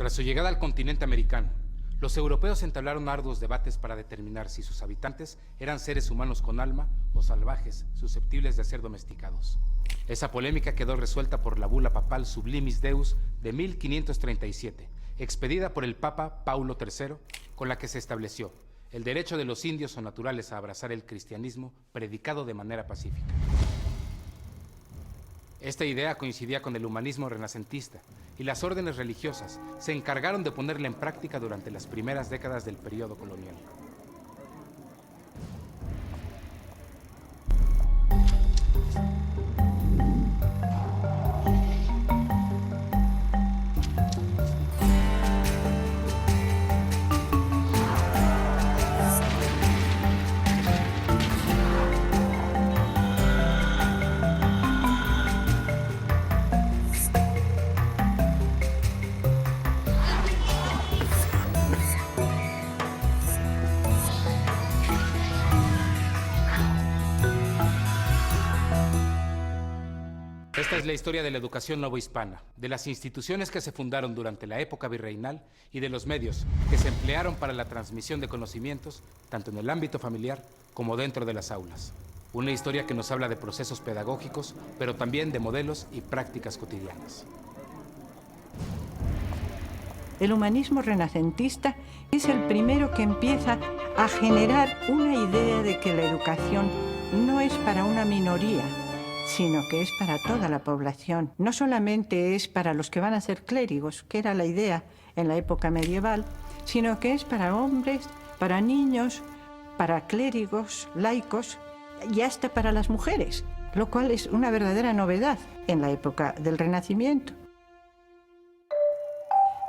Tras su llegada al continente americano, los europeos entablaron arduos debates para determinar si sus habitantes eran seres humanos con alma o salvajes, susceptibles de ser domesticados. Esa polémica quedó resuelta por la bula papal Sublimis Deus de 1537, expedida por el Papa Paulo III, con la que se estableció el derecho de los indios o naturales a abrazar el cristianismo predicado de manera pacífica. Esta idea coincidía con el humanismo renacentista y las órdenes religiosas se encargaron de ponerla en práctica durante las primeras décadas del periodo colonial. Esta es la historia de la educación novohispana, de las instituciones que se fundaron durante la época virreinal y de los medios que se emplearon para la transmisión de conocimientos, tanto en el ámbito familiar como dentro de las aulas. Una historia que nos habla de procesos pedagógicos, pero también de modelos y prácticas cotidianas. El humanismo renacentista es el primero que empieza a generar una idea de que la educación no es para una minoría, sino que es para toda la población. No solamente es para los que van a ser clérigos, que era la idea en la época medieval, sino que es para hombres, para niños, para clérigos, laicos y hasta para las mujeres, lo cual es una verdadera novedad en la época del Renacimiento.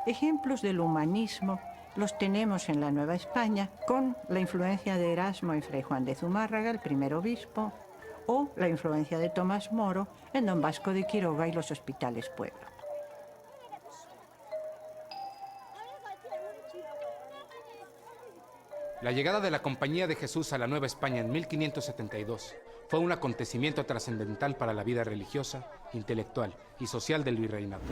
Ejemplos del humanismo los tenemos en la Nueva España con la influencia de Erasmo en Fray Juan de Zumárraga, el primer obispo, o la influencia de Tomás Moro en Don Vasco de Quiroga y los hospitales Pueblo. La llegada de la Compañía de Jesús a la Nueva España en 1572 fue un acontecimiento trascendental para la vida religiosa, intelectual y social del virreinato.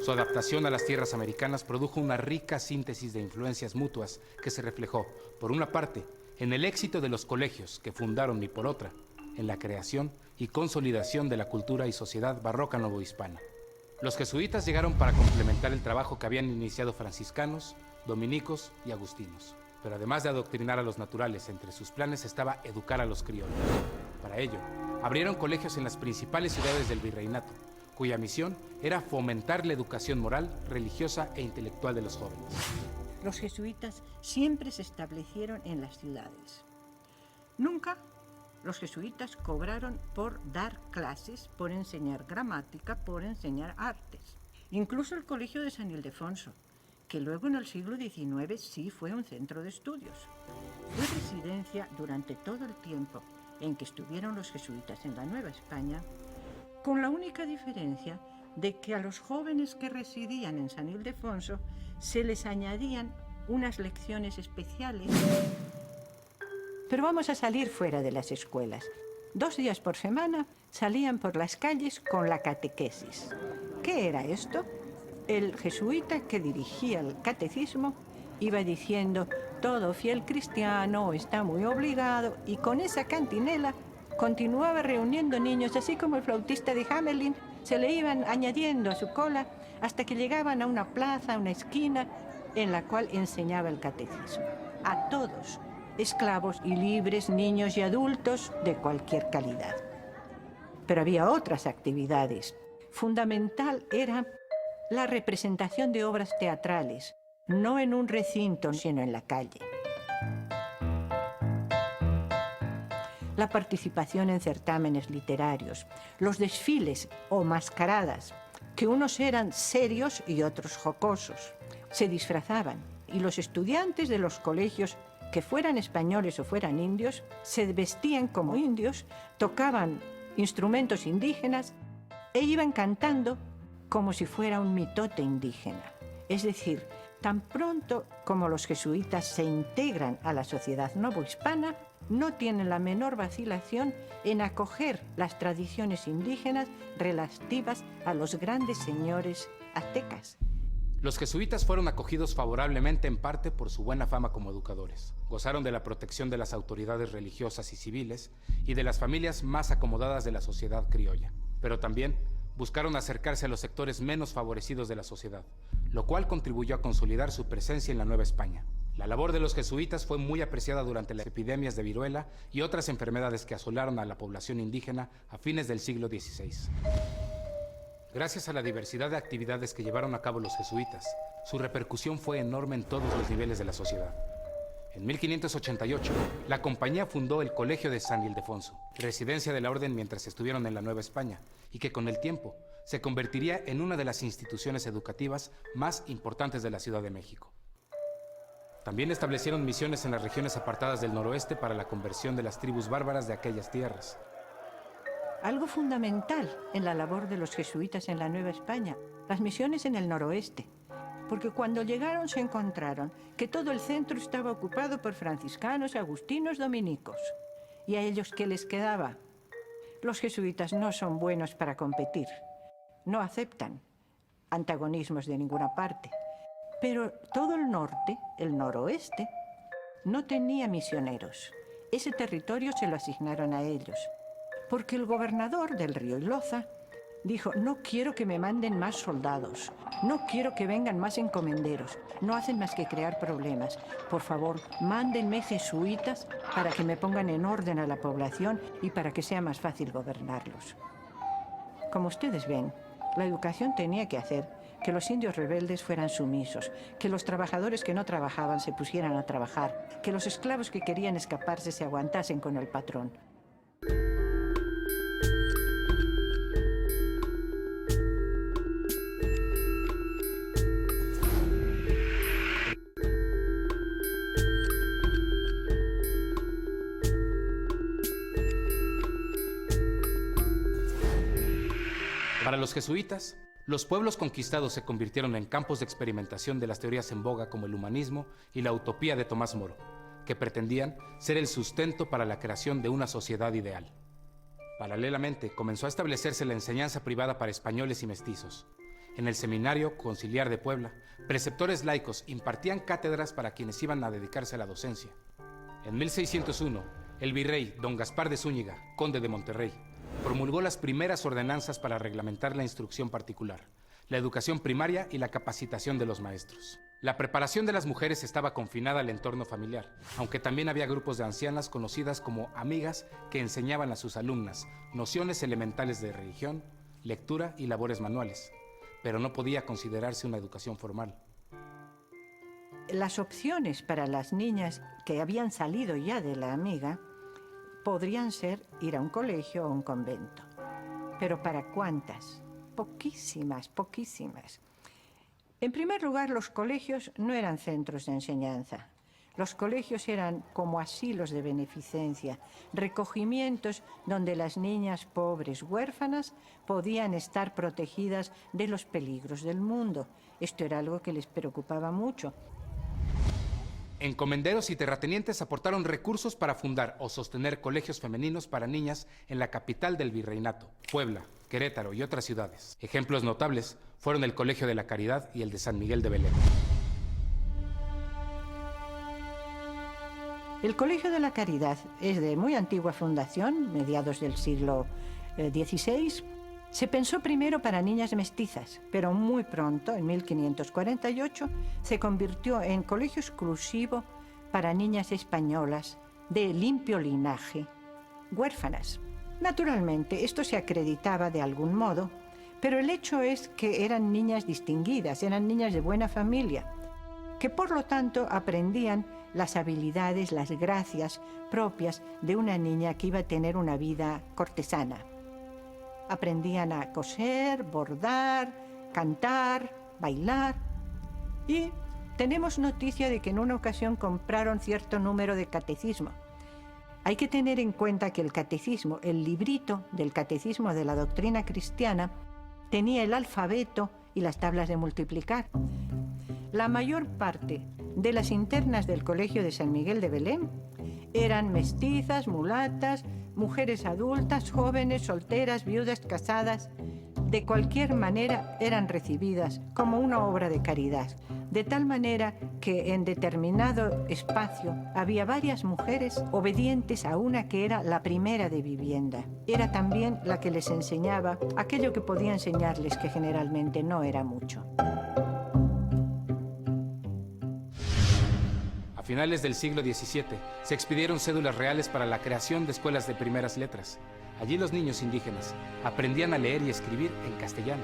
Su adaptación a las tierras americanas produjo una rica síntesis de influencias mutuas que se reflejó, por una parte, en el éxito de los colegios que fundaron y por otra, en la creación y consolidación de la cultura y sociedad barroca novohispana. Los jesuitas llegaron para complementar el trabajo que habían iniciado franciscanos, dominicos y agustinos. Pero además de adoctrinar a los naturales, entre sus planes estaba educar a los criollos. Para ello, abrieron colegios en las principales ciudades del virreinato, cuya misión era fomentar la educación moral, religiosa e intelectual de los jóvenes. Los jesuitas siempre se establecieron en las ciudades. Nunca los jesuitas cobraron por dar clases, por enseñar gramática, por enseñar artes. Incluso el Colegio de San Ildefonso, que luego en el siglo XIX sí fue un centro de estudios. Fue residencia durante todo el tiempo en que estuvieron los jesuitas en la Nueva España, con la única diferencia de que a los jóvenes que residían en San Ildefonso se les añadían unas lecciones especiales. Pero vamos a salir fuera de las escuelas. 2 días por semana salían por las calles con la catequesis. ¿Qué era esto? El jesuita que dirigía el catecismo iba diciendo: todo fiel cristiano está muy obligado, y con esa cantinela continuaba reuniendo niños, así como el flautista de Hamelin. Se le iban añadiendo a su cola hasta que llegaban a una plaza, a una esquina, en la cual enseñaba el catecismo. A todos, esclavos y libres, niños y adultos de cualquier calidad. Pero había otras actividades. Fundamental era la representación de obras teatrales, no en un recinto, sino en la calle. La participación en certámenes literarios, los desfiles o mascaradas, que unos eran serios y otros jocosos. Se disfrazaban, y los estudiantes de los colegios, que fueran españoles o fueran indios, se vestían como indios, tocaban instrumentos indígenas e iban cantando como si fuera un mitote indígena. Es decir, tan pronto como los jesuitas se integran a la sociedad novohispana, no tienen la menor vacilación en acoger las tradiciones indígenas relativas a los grandes señores aztecas. Los jesuitas fueron acogidos favorablemente en parte por su buena fama como educadores. Gozaron de la protección de las autoridades religiosas y civiles y de las familias más acomodadas de la sociedad criolla. Pero también buscaron acercarse a los sectores menos favorecidos de la sociedad, lo cual contribuyó a consolidar su presencia en la Nueva España. La labor de los jesuitas fue muy apreciada durante las epidemias de viruela y otras enfermedades que asolaron a la población indígena a fines del siglo XVI. Gracias a la diversidad de actividades que llevaron a cabo los jesuitas, su repercusión fue enorme en todos los niveles de la sociedad. En 1588, la compañía fundó el Colegio de San Ildefonso, residencia de la orden mientras estuvieron en la Nueva España, y que con el tiempo se convertiría en una de las instituciones educativas más importantes de la Ciudad de México. También establecieron misiones en las regiones apartadas del noroeste para la conversión de las tribus bárbaras de aquellas tierras. Algo fundamental en la labor de los jesuitas en la Nueva España, las misiones en el noroeste. Porque cuando llegaron se encontraron que todo el centro estaba ocupado por franciscanos, agustinos, dominicos. ¿Y a ellos qué les quedaba? Los jesuitas no son buenos para competir. No aceptan antagonismos de ninguna parte. Pero todo el norte, el noroeste, no tenía misioneros. Ese territorio se lo asignaron a ellos. Porque el gobernador del río Iloza dijo, no quiero que me manden más soldados, no quiero que vengan más encomenderos, no hacen más que crear problemas. Por favor, mándenme jesuitas para que me pongan en orden a la población y para que sea más fácil gobernarlos. Como ustedes ven, la educación tenía que hacer que los indios rebeldes fueran sumisos, que los trabajadores que no trabajaban se pusieran a trabajar, que los esclavos que querían escaparse se aguantasen con el patrón. Para los jesuitas, los pueblos conquistados se convirtieron en campos de experimentación de las teorías en boga como el humanismo y la utopía de Tomás Moro, que pretendían ser el sustento para la creación de una sociedad ideal. Paralelamente, comenzó a establecerse la enseñanza privada para españoles y mestizos. En el Seminario Conciliar de Puebla, preceptores laicos impartían cátedras para quienes iban a dedicarse a la docencia. En 1601, el virrey don Gaspar de Zúñiga, conde de Monterrey, promulgó las primeras ordenanzas para reglamentar la instrucción particular, la educación primaria y la capacitación de los maestros. La preparación de las mujeres estaba confinada al entorno familiar, aunque también había grupos de ancianas conocidas como amigas que enseñaban a sus alumnas nociones elementales de religión, lectura y labores manuales, pero no podía considerarse una educación formal. Las opciones para las niñas que habían salido ya de la amiga podrían ser ir a un colegio o a un convento. ¿Pero para cuántas? Poquísimas, poquísimas. En primer lugar, los colegios no eran centros de enseñanza. Los colegios eran como asilos de beneficencia, recogimientos donde las niñas pobres huérfanas podían estar protegidas de los peligros del mundo. Esto era algo que les preocupaba mucho. Encomenderos y terratenientes aportaron recursos para fundar o sostener colegios femeninos para niñas en la capital del virreinato, Puebla, Querétaro y otras ciudades. Ejemplos notables fueron el Colegio de la Caridad y el de San Miguel de Belén. El Colegio de la Caridad es de muy antigua fundación, mediados del siglo XVI. Se pensó primero para niñas mestizas, pero muy pronto, en 1548, se convirtió en colegio exclusivo para niñas españolas de limpio linaje, huérfanas. Naturalmente, esto se acreditaba de algún modo, pero el hecho es que eran niñas distinguidas, eran niñas de buena familia, que por lo tanto aprendían las habilidades, las gracias propias de una niña que iba a tener una vida cortesana. Aprendían a coser, bordar, cantar, bailar. Y tenemos noticia de que en una ocasión compraron cierto número de catecismo. Hay que tener en cuenta que el catecismo, el librito del catecismo de la doctrina cristiana, tenía el alfabeto y las tablas de multiplicar. La mayor parte de las internas del Colegio de San Miguel de Belén eran mestizas, mulatas, mujeres adultas, jóvenes, solteras, viudas, casadas. de cualquier manera eran recibidas como una obra de caridad, de tal manera que en determinado espacio había varias mujeres obedientes a una que era la primera de vivienda. Era también la que les enseñaba aquello que podía enseñarles, que generalmente no era mucho. A finales del siglo XVII se expidieron cédulas reales para la creación de escuelas de primeras letras. Allí los niños indígenas aprendían a leer y escribir en castellano,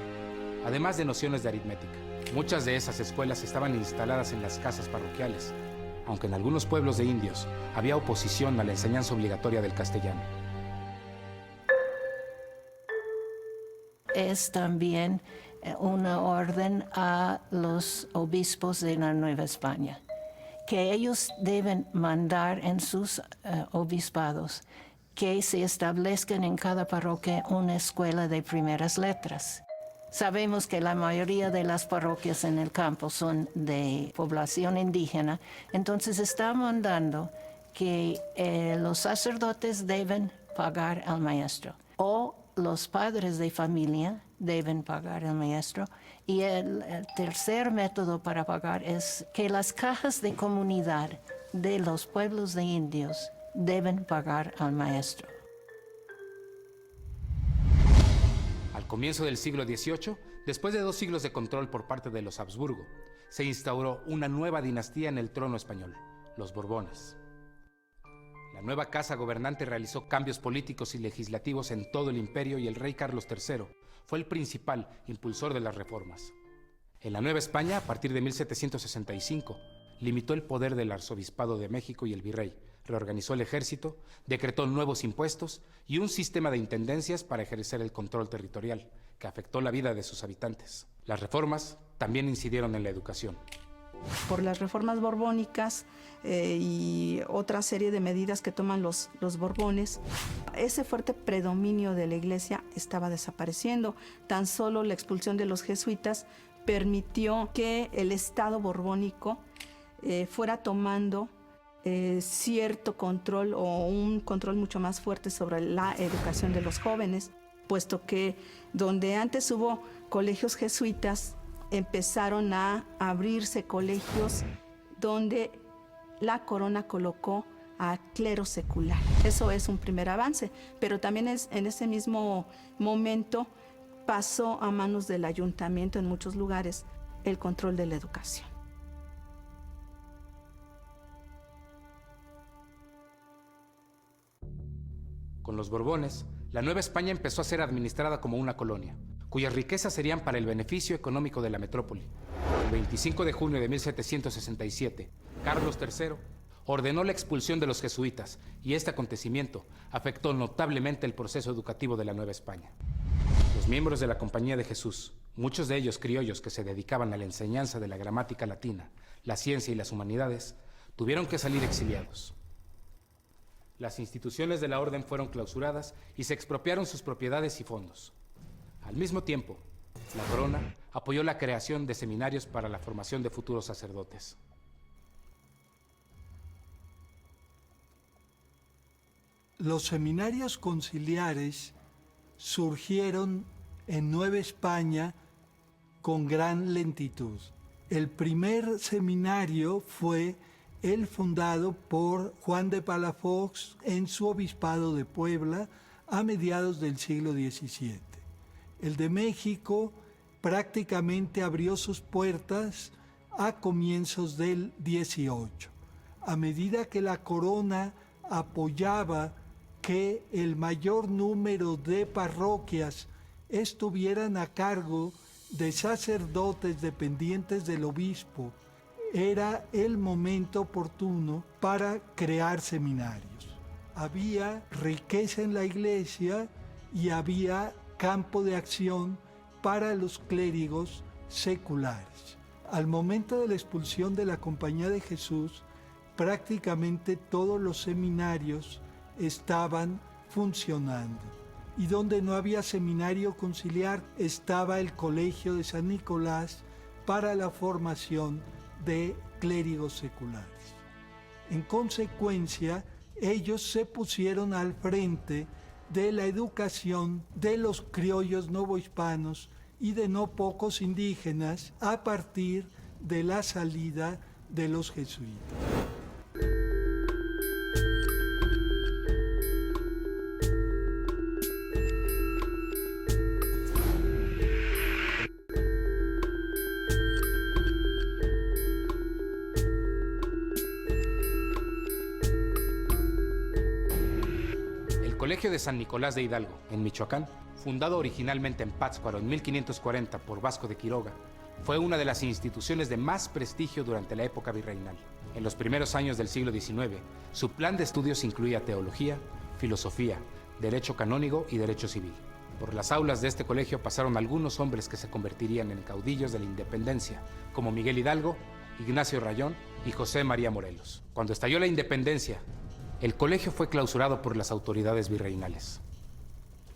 además de nociones de aritmética. Muchas de esas escuelas estaban instaladas en las casas parroquiales, aunque en algunos pueblos de indios había oposición a la enseñanza obligatoria del castellano. Es también una orden a los obispos de la Nueva España, que ellos deben mandar en sus obispados que se establezcan en cada parroquia una escuela de primeras letras. Sabemos que la mayoría de las parroquias en el campo son de población indígena, entonces está mandando que los sacerdotes deben pagar al maestro o los padres de familia deben pagar al maestro. Y el tercer método para pagar es que las cajas de comunidad de los pueblos de indios deben pagar al maestro. Al comienzo del siglo XVIII, después de 2 siglos de control por parte de los Habsburgo, se instauró una nueva dinastía en el trono español, los Borbones. La nueva casa gobernante realizó cambios políticos y legislativos en todo el imperio y el rey Carlos III fue el principal impulsor de las reformas. En la Nueva España, a partir de 1765, limitó el poder del arzobispado de México y el virrey, reorganizó el ejército, decretó nuevos impuestos y un sistema de intendencias para ejercer el control territorial, que afectó la vida de sus habitantes. Las reformas también incidieron en la educación. Por las reformas borbónicas y otra serie de medidas que toman los Borbones, ese fuerte predominio de la Iglesia estaba desapareciendo. Tan solo la expulsión de los jesuitas permitió que el Estado borbónico fuera tomando cierto control o un control mucho más fuerte sobre la educación de los jóvenes, puesto que donde antes hubo colegios jesuitas, empezaron a abrirse colegios donde la corona colocó a clero secular. Eso es un primer avance, pero también en ese mismo momento pasó a manos del ayuntamiento en muchos lugares el control de la educación. Con los Borbones, la Nueva España empezó a ser administrada como una colonia, cuyas riquezas serían para el beneficio económico de la metrópoli. El 25 de junio de 1767, Carlos III ordenó la expulsión de los jesuitas y este acontecimiento afectó notablemente el proceso educativo de la Nueva España. Los miembros de la Compañía de Jesús, muchos de ellos criollos que se dedicaban a la enseñanza de la gramática latina, la ciencia y las humanidades, tuvieron que salir exiliados. Las instituciones de la orden fueron clausuradas y se expropiaron sus propiedades y fondos. Al mismo tiempo, la corona apoyó la creación de seminarios para la formación de futuros sacerdotes. Los seminarios conciliares surgieron en Nueva España con gran lentitud. El primer seminario fue el fundado por Juan de Palafox en su obispado de Puebla a mediados del siglo XVII. El de México prácticamente abrió sus puertas a comienzos del XVIII. A medida que la corona apoyaba que el mayor número de parroquias estuvieran a cargo de sacerdotes dependientes del obispo, era el momento oportuno para crear seminarios. Había riqueza en la iglesia y había campo de acción para los clérigos seculares. Al momento de la expulsión de la Compañía de Jesús, prácticamente todos los seminarios estaban funcionando. Y donde no había seminario conciliar, estaba el Colegio de San Nicolás para la formación de clérigos seculares. En consecuencia, ellos se pusieron al frente de la educación de los criollos novohispanos y de no pocos indígenas a partir de la salida de los jesuitas. El Colegio de San Nicolás de Hidalgo, en Michoacán, fundado originalmente en Pátzcuaro en 1540 por Vasco de Quiroga, fue una de las instituciones de más prestigio durante la época virreinal. En los primeros años del siglo XIX, su plan de estudios incluía teología, filosofía, derecho canónigo y derecho civil. Por las aulas de este colegio pasaron algunos hombres que se convertirían en caudillos de la independencia, como Miguel Hidalgo, Ignacio Rayón y José María Morelos. Cuando estalló la independencia, el colegio fue clausurado por las autoridades virreinales.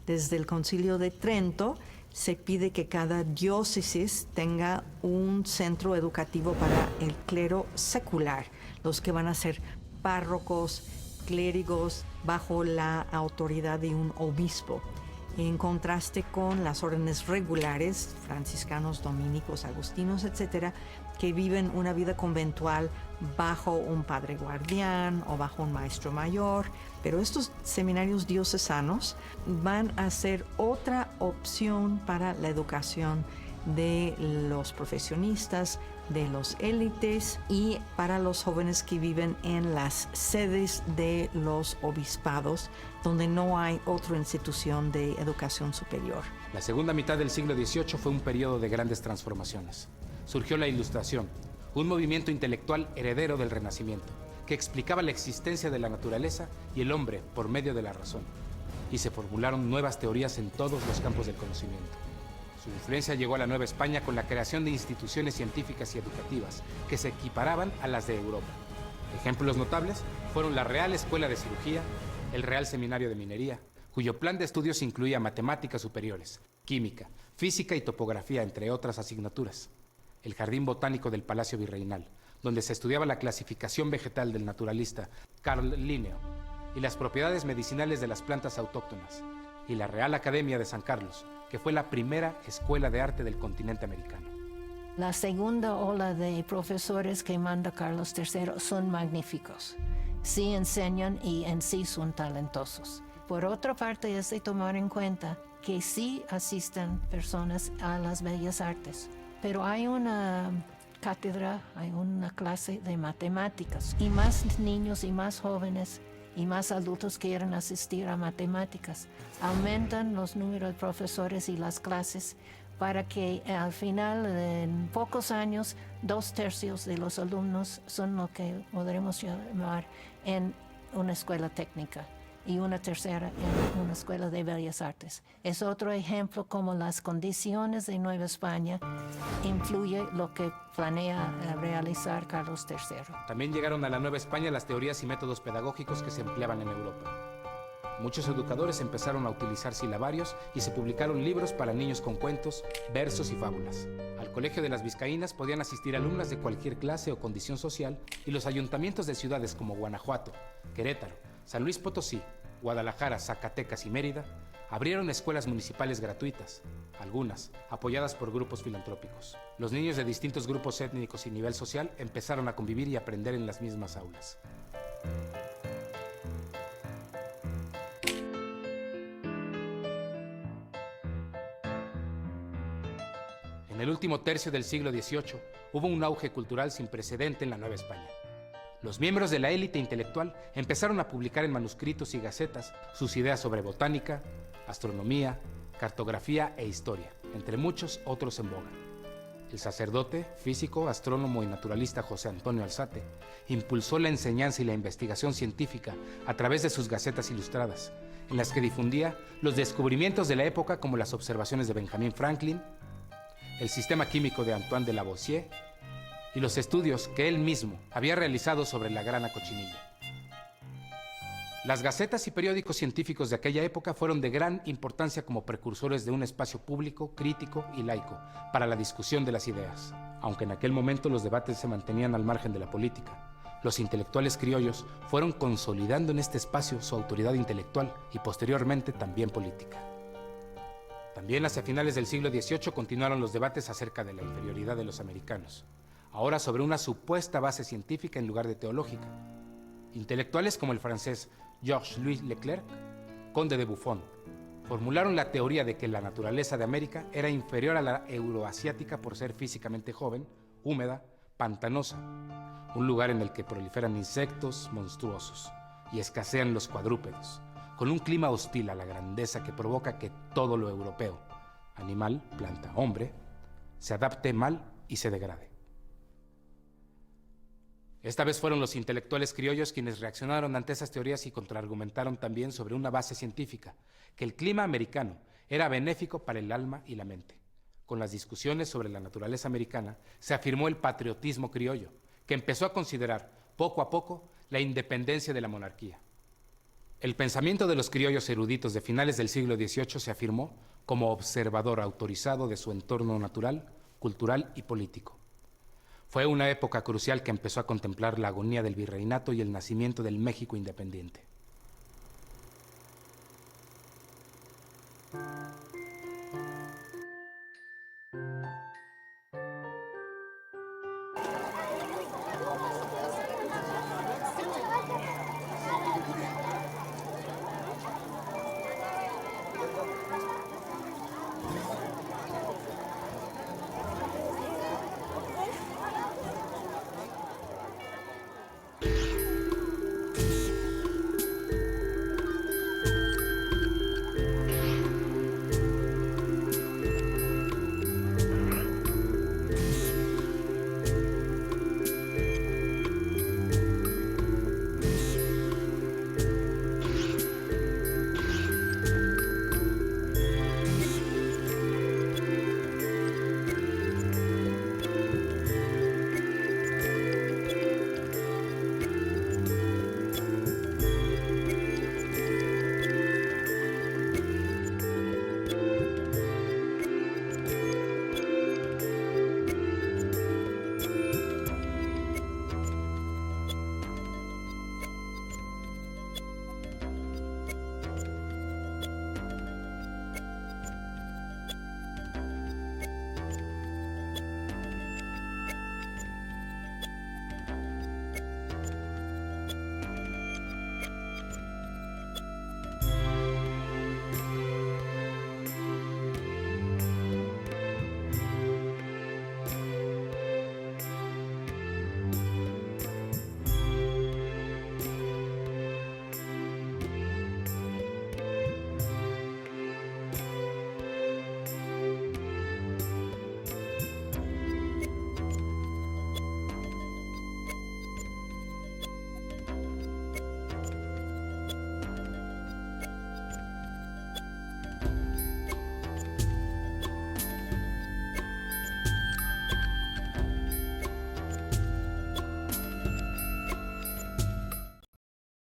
Desde el Concilio de Trento se pide que cada diócesis tenga un centro educativo para el clero secular, los que van a ser párrocos, clérigos, bajo la autoridad de un obispo, en contraste con las órdenes regulares, franciscanos, dominicos, agustinos, etcétera, que viven una vida conventual bajo un padre guardián o bajo un maestro mayor. Pero estos seminarios diocesanos van a ser otra opción para la educación de los profesionistas, de los élites y para los jóvenes que viven en las sedes de los obispados, donde no hay otra institución de educación superior. La segunda mitad del siglo XVIII fue un periodo de grandes transformaciones. Surgió la Ilustración, un movimiento intelectual heredero del Renacimiento, que explicaba la existencia de la naturaleza y el hombre por medio de la razón, y se formularon nuevas teorías en todos los campos del conocimiento. Su influencia llegó a la Nueva España con la creación de instituciones científicas y educativas que se equiparaban a las de Europa. Ejemplos notables fueron la Real Escuela de Cirugía, el Real Seminario de Minería, cuyo plan de estudios incluía matemáticas superiores, química, física y topografía, entre otras asignaturas. El Jardín Botánico del Palacio Virreinal, donde se estudiaba la clasificación vegetal del naturalista Carl Linneo y las propiedades medicinales de las plantas autóctonas, y la Real Academia de San Carlos, que fue la primera escuela de arte del continente americano. La segunda ola de profesores que manda Carlos III son magníficos. Sí enseñan y en sí son talentosos. Por otra parte, es de tomar en cuenta que sí asisten personas a las bellas artes, pero hay una cátedra, hay una clase de matemáticas y más niños y más jóvenes y más adultos quieren asistir a matemáticas. Aumentan los números de profesores y las clases para que al final, en pocos años, 2/3 de los alumnos son lo que podremos llamar en una escuela técnica y 1/3 en una escuela de bellas artes. Es otro ejemplo como las condiciones de Nueva España influye lo que planea realizar Carlos III. También llegaron a la Nueva España las teorías y métodos pedagógicos que se empleaban en Europa. Muchos educadores empezaron a utilizar silabarios y se publicaron libros para niños con cuentos, versos y fábulas. Al Colegio de las Vizcaínas podían asistir alumnas de cualquier clase o condición social, y los ayuntamientos de ciudades como Guanajuato, Querétaro, San Luis Potosí, Guadalajara, Zacatecas y Mérida abrieron escuelas municipales gratuitas, algunas apoyadas por grupos filantrópicos. Los niños de distintos grupos étnicos y nivel social empezaron a convivir y aprender en las mismas aulas. En el último tercio del siglo XVIII hubo un auge cultural sin precedente en la Nueva España. Los miembros de la élite intelectual empezaron a publicar en manuscritos y gacetas sus ideas sobre botánica, astronomía, cartografía e historia, entre muchos otros en boga. El sacerdote, físico, astrónomo y naturalista José Antonio Alzate impulsó la enseñanza y la investigación científica a través de sus gacetas ilustradas, en las que difundía los descubrimientos de la época como las observaciones de Benjamin Franklin, el sistema químico de Antoine de Lavoisier y los estudios que él mismo había realizado sobre la grana cochinilla. Las gacetas y periódicos científicos de aquella época fueron de gran importancia como precursores de un espacio público, crítico y laico para la discusión de las ideas. Aunque en aquel momento los debates se mantenían al margen de la política, los intelectuales criollos fueron consolidando en este espacio su autoridad intelectual y posteriormente también política. También hacia finales del siglo XVIII continuaron los debates acerca de la inferioridad de los americanos, ahora sobre una supuesta base científica en lugar de teológica. Intelectuales como el francés Georges-Louis Leclerc, conde de Buffon, formularon la teoría de que la naturaleza de América era inferior a la euroasiática por ser físicamente joven, húmeda, pantanosa, un lugar en el que proliferan insectos monstruosos y escasean los cuadrúpedos, con un clima hostil a la grandeza que provoca que todo lo europeo, animal, planta, hombre, se adapte mal y se degrade. Esta vez fueron los intelectuales criollos quienes reaccionaron ante esas teorías y contraargumentaron también sobre una base científica, que el clima americano era benéfico para el alma y la mente. Con las discusiones sobre la naturaleza americana se afirmó el patriotismo criollo, que empezó a considerar poco a poco la independencia de la monarquía. El pensamiento de los criollos eruditos de finales del siglo XVIII se afirmó como observador autorizado de su entorno natural, cultural y político. Fue una época crucial que empezó a contemplar la agonía del virreinato y el nacimiento del México independiente.